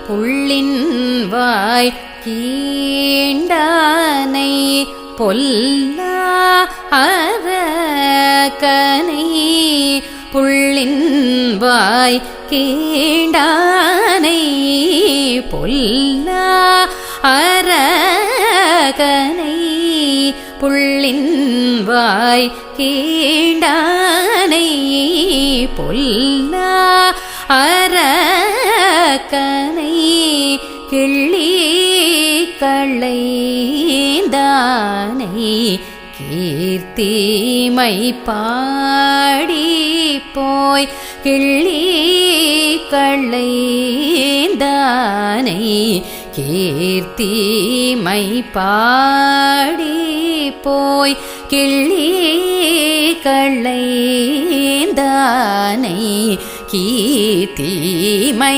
புள்ளின் வாய் கீண்டானை பொல்லா அரக்கனை புள்ளின் வாய் கீண்டானை பொல்லா அரக்கனை புள்ளின் வாய் கீண்டானை பொல்லா அரக்கனை கிள்ளி களைந்தானை கீர்த்திமை பாடி போய் கிள்ளி களைந்தானை கீர்த்திமை பாடி போய் கிள்ளி களைந்தானை கீர்த்திமை